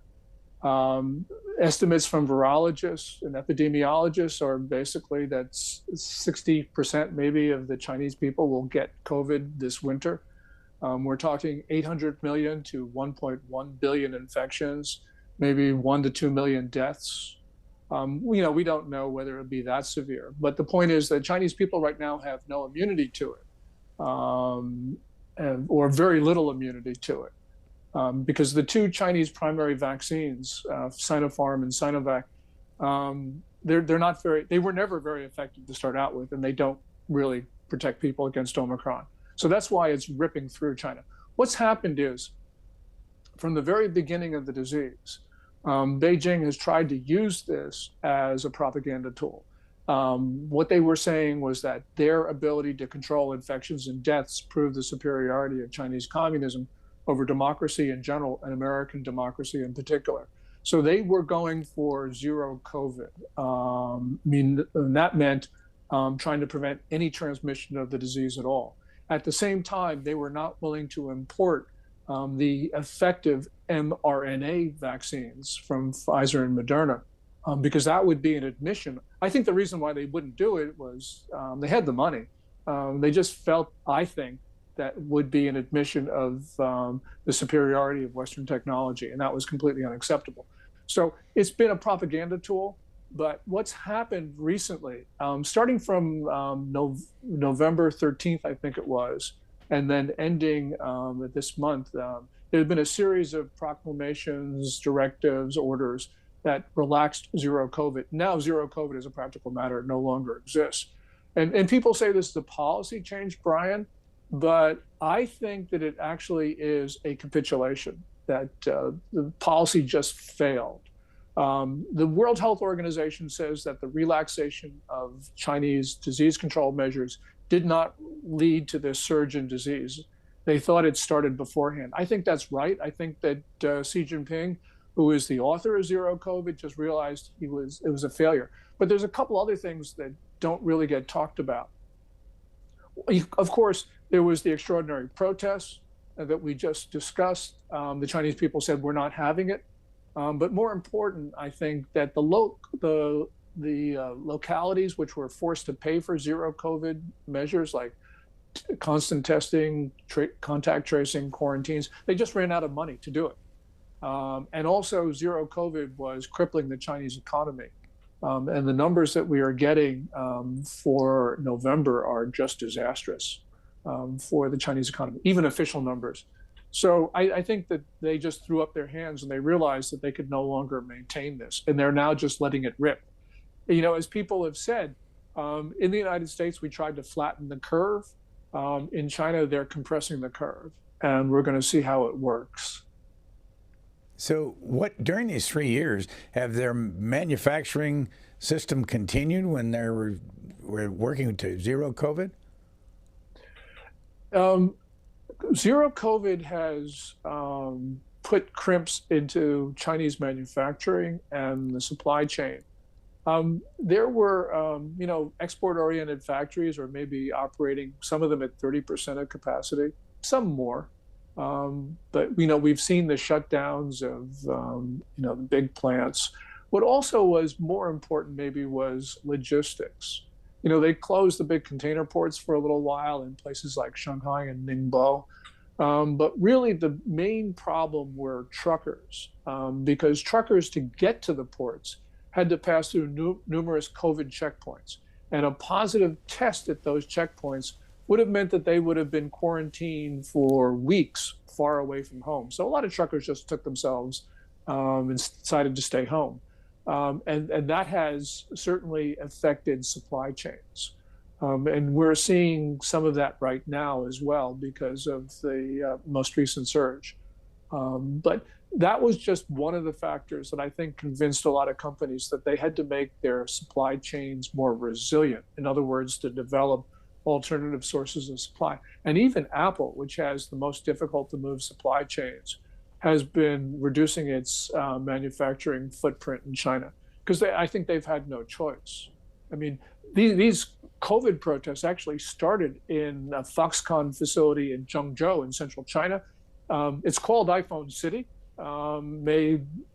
Estimates from virologists and epidemiologists are basically that 60% maybe of the Chinese people will get COVID this winter. We're talking 800 million to 1.1 billion infections, maybe 1 to 2 million deaths. We don't know whether it'll be that severe, but the point is that Chinese people right now have no immunity to it, or very little immunity to it. Because the two Chinese primary vaccines, Sinopharm and Sinovac, they were never very effective to start out with, and they don't really protect people against Omicron. So that's why it's ripping through China. What's happened is, from the very beginning of the disease, Beijing has tried to use this as a propaganda tool. What they were saying was that their ability to control infections and deaths proved the superiority of Chinese communism over democracy in general and American democracy in particular. So they were going for zero COVID. That meant trying to prevent any transmission of the disease at all. At the same time, they were not willing to import the effective mRNA vaccines from Pfizer and Moderna, because that would be an admission. I think the reason why they wouldn't do it was they had the money. They just felt, I think, that would be an admission of the superiority of Western technology, and that was completely unacceptable. So it's been a propaganda tool, but what's happened recently, starting from November 13th, I think it was, and then ending this month, there have been a series of proclamations, directives, orders that relaxed zero COVID. Now zero COVID as a practical matter no longer exists. And people say this is a policy change, Brian, but I think that it actually is a capitulation, that the policy just failed. The World Health Organization says that the relaxation of Chinese disease control measures did not lead to this surge in disease. They thought it started beforehand. I think that's right. I think that Xi Jinping, who is the author of Zero COVID, just realized it was a failure. But there's a couple other things that don't really get talked about. Of course, there was the extraordinary protests that we just discussed. The Chinese people said, we're not having it. But more important, I think that the localities which were forced to pay for zero COVID measures, like constant testing, contact tracing, quarantines, they just ran out of money to do it. And also zero COVID was crippling the Chinese economy. And the numbers that we are getting for November are just disastrous for the Chinese economy, even official numbers. So I think that they just threw up their hands and they realized that they could no longer maintain this. And they're now just letting it rip. As people have said, in the United States, we tried to flatten the curve. In China, they're compressing the curve. And we're going to see how it works. So during these 3 years, have their manufacturing system continued when they were working to zero COVID? Zero COVID has put crimps into Chinese manufacturing and the supply chain. There were, export-oriented factories, or maybe operating, some of them at 30% of capacity, some more. But we've seen the shutdowns of the big plants. What also was more important maybe was logistics. They closed the big container ports for a little while in places like Shanghai and Ningbo. But really the main problem were truckers, because truckers, to get to the ports, had to pass through numerous COVID checkpoints. And a positive test at those checkpoints would have meant that they would have been quarantined for weeks far away from home. So a lot of truckers just took themselves and decided to stay home. And that has certainly affected supply chains. And we're seeing some of that right now as well because of the most recent surge. But that was just one of the factors that I think convinced a lot of companies that they had to make their supply chains more resilient. In other words, to develop alternative sources of supply. And even Apple, which has the most difficult to move supply chains, has been reducing its manufacturing footprint in China because I think they've had no choice. I mean, these COVID protests actually started in a Foxconn facility in Zhengzhou in central China. It's called iPhone City.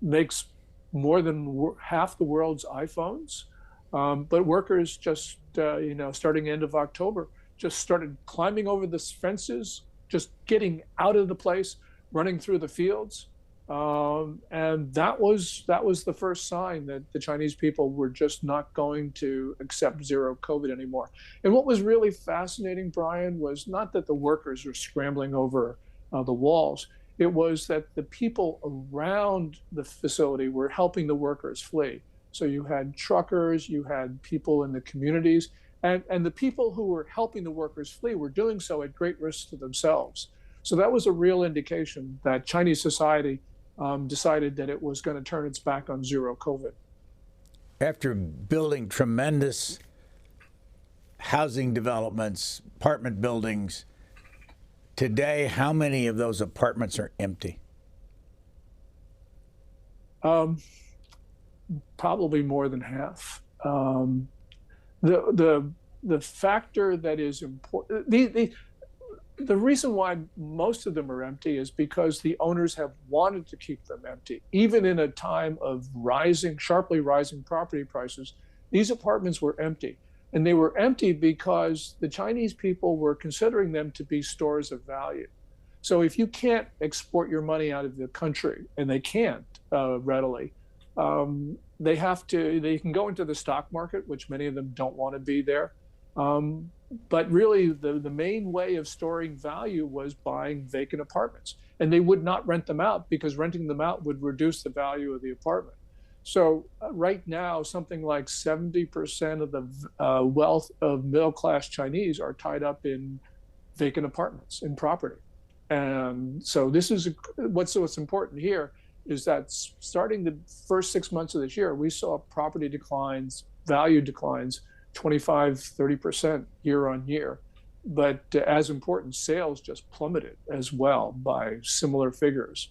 Makes more than half the world's iPhones. But workers just, starting end of October, just started climbing over the fences, just getting out of the place, running through the fields. And that was the first sign that the Chinese people were just not going to accept zero COVID anymore. And what was really fascinating, Brian, was not that the workers were scrambling over the walls. It was that the people around the facility were helping the workers flee. So you had truckers, you had people in the communities, and the people who were helping the workers flee were doing so at great risk to themselves. So that was a real indication that Chinese society decided that it was going to turn its back on zero COVID. After building tremendous housing developments, apartment buildings, today, how many of those apartments are empty? Probably more than half. The factor that is important, the reason why most of them are empty is because the owners have wanted to keep them empty. Even in a time of sharply rising property prices, these apartments were empty. And they were empty because the Chinese people were considering them to be stores of value. So if you can't export your money out of the country, and they can't readily, they can go into the stock market, which many of them don't want to be there. But really, the main way of storing value was buying vacant apartments. And they would not rent them out because renting them out would reduce the value of the apartment. So right now, something like 70% of the wealth of middle-class Chinese are tied up in vacant apartments, in property. And so this is what's important here is that starting the first 6 months of this year, we saw property declines, value declines, 25, 30% year on year. But as important, sales just plummeted as well by similar figures.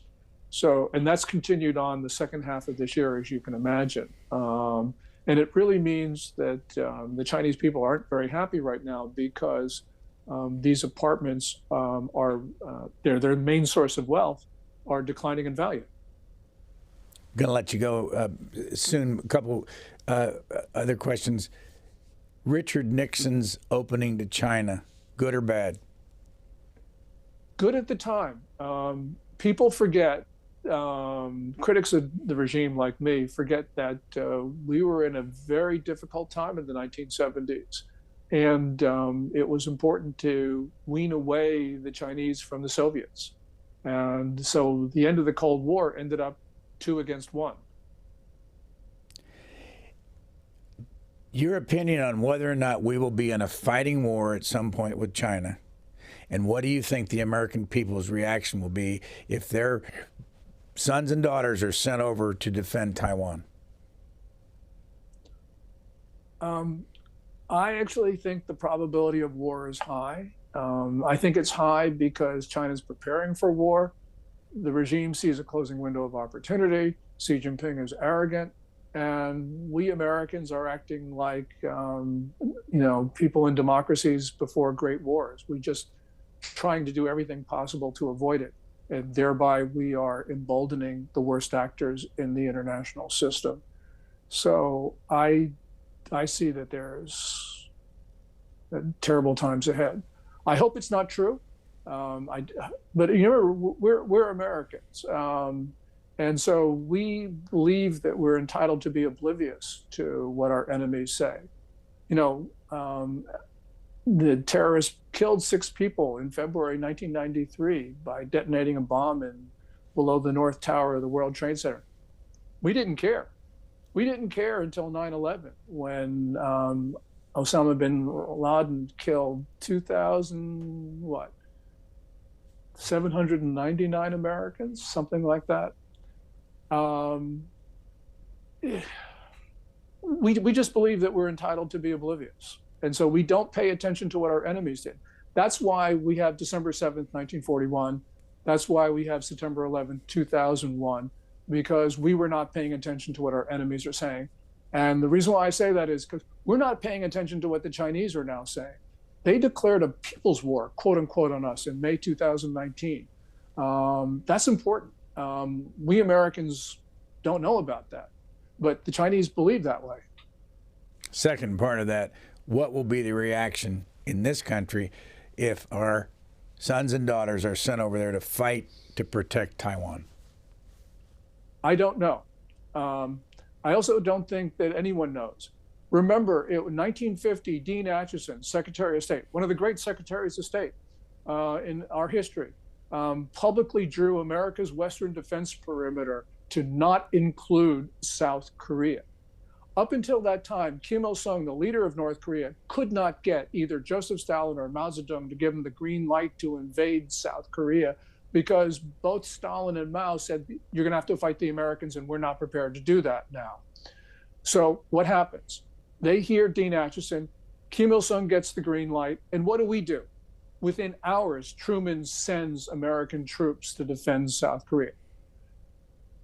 So, and that's continued on the second half of this year, as you can imagine. And it really means that the Chinese people aren't very happy right now because these apartments are their main source of wealth are declining in value. I'm going to let you go soon. A couple other questions. Richard Nixon's opening to China, good or bad? Good at the time. People forget. Critics of the regime like me forget that we were in a very difficult time in the 1970s. And it was important to wean away the Chinese from the Soviets. And so the end of the Cold War ended up 2 against 1. Your opinion on whether or not we will be in a fighting war at some point with China, and what do you think the American people's reaction will be if their sons and daughters are sent over to defend Taiwan? I actually think the probability of war is high. I think it's high because China's preparing for war. The regime sees a closing window of opportunity. Xi Jinping is arrogant. And we Americans are acting like, people in democracies before great wars. We're just trying to do everything possible to avoid it. And thereby we are emboldening the worst actors in the international system. So I see that there's terrible times ahead. I hope it's not true. But remember, we're Americans. And so we believe that we're entitled to be oblivious to what our enemies say. The terrorists killed 6 people in February 1993 by detonating a bomb below the North Tower of the World Trade Center. We didn't care. We didn't care until 9/11 when Osama bin Laden killed 799 Americans, something like that. We just believe that we're entitled to be oblivious. And so we don't pay attention to what our enemies did. That's why we have December 7th, 1941. That's why we have September 11th, 2001, because we were not paying attention to what our enemies are saying. And the reason why I say that is because we're not paying attention to what the Chinese are now saying. They declared a people's war, quote unquote, on us in May 2019. That's important. We Americans don't know about that, but the Chinese believe that way. Second part of that, what will be the reaction in this country if our sons and daughters are sent over there to fight to protect Taiwan? I don't know. I also don't think that anyone knows. Remember, in 1950, Dean Acheson, Secretary of State, one of the great secretaries of state in our history, publicly drew America's Western defense perimeter to not include South Korea. Up until that time, Kim Il-sung, the leader of North Korea, could not get either Joseph Stalin or Mao Zedong to give him the green light to invade South Korea because both Stalin and Mao said, you're going to have to fight the Americans and we're not prepared to do that now. So what happens? They hear Dean Acheson, Kim Il-sung gets the green light, and what do? Within hours, Truman sends American troops to defend South Korea.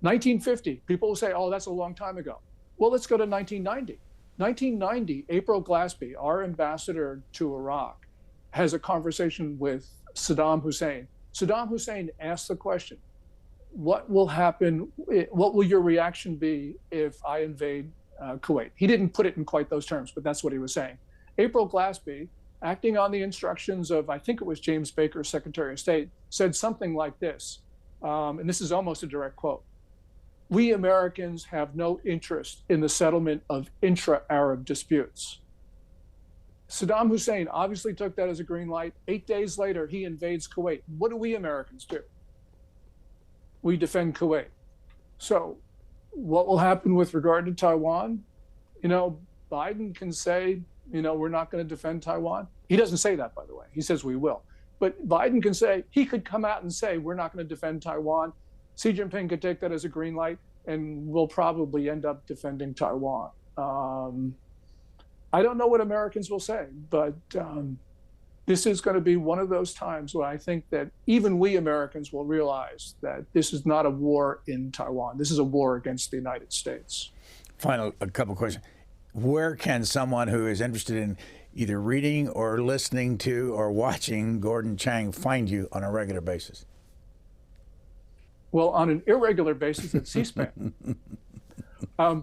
1950, people will say, oh, that's a long time ago. Well, let's go to 1990. 1990, April Glaspie, our ambassador to Iraq, has a conversation with Saddam Hussein. Saddam Hussein asked the question, what will happen? What will your reaction be if I invade Kuwait? He didn't put it in quite those terms, but that's what he was saying. April Glaspie, acting on the instructions of, I think it was James Baker, Secretary of State, said something like this, and this is almost a direct quote. We Americans have no interest in the settlement of intra-Arab disputes. Saddam Hussein obviously took that as a green light. 8 days later, he invades Kuwait. What do we Americans do? We defend Kuwait. So what will happen with regard to Taiwan? Biden can say, we're not going to defend Taiwan. He doesn't say that, by the way. He says we will. But Biden can say, he could come out and say, we're not going to defend Taiwan. Xi Jinping could take that as a green light, and we'll probably end up defending Taiwan. I don't know what Americans will say, but this is going to be one of those times where I think that even we Americans will realize that this is not a war in Taiwan. This is a war against the United States. A couple questions. Where can someone who is interested in either reading or listening to or watching Gordon Chang find you on a regular basis? Well, on an irregular basis at C-SPAN. I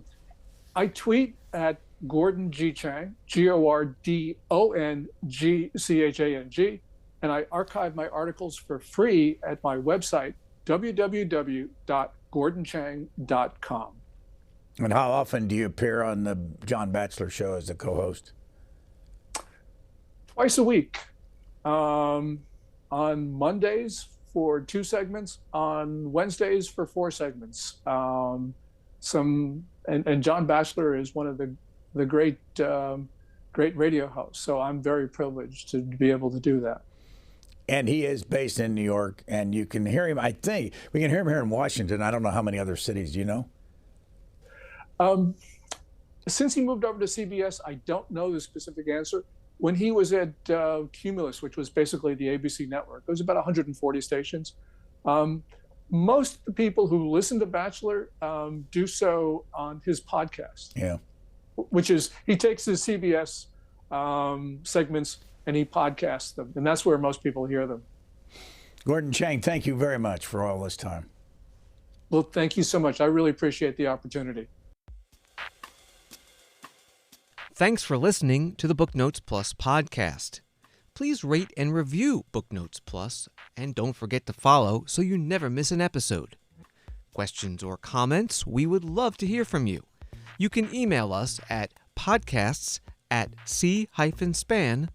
tweet at Gordon G. Chang, GordonGchang, and I archive my articles for free at my website, www.gordonchang.com. And how often do you appear on the John Batchelor show as a co-host? Twice a week. On Mondays for 2 segments, on Wednesdays for 4 segments. And John Batchelor is one of the great radio hosts, so I'm very privileged to be able to do that. And he is based in New York, and you can hear him, I think, we can hear him here in Washington. I don't know how many other cities, do you know? Since he moved over to CBS, I don't know the specific answer. When he was at Cumulus, which was basically the ABC network, there was about 140 stations. Most of the people who listen to Batchelor do so on his podcast. Yeah. Which is, he takes his CBS segments and he podcasts them. And that's where most people hear them. Gordon Chang, thank you very much for all this time. Well, thank you so much. I really appreciate the opportunity. Thanks for listening to the Booknotes Plus podcast. Please rate and review Booknotes Plus, and don't forget to follow so you never miss an episode. Questions or comments, we would love to hear from you. You can email us at podcasts at c-span.org.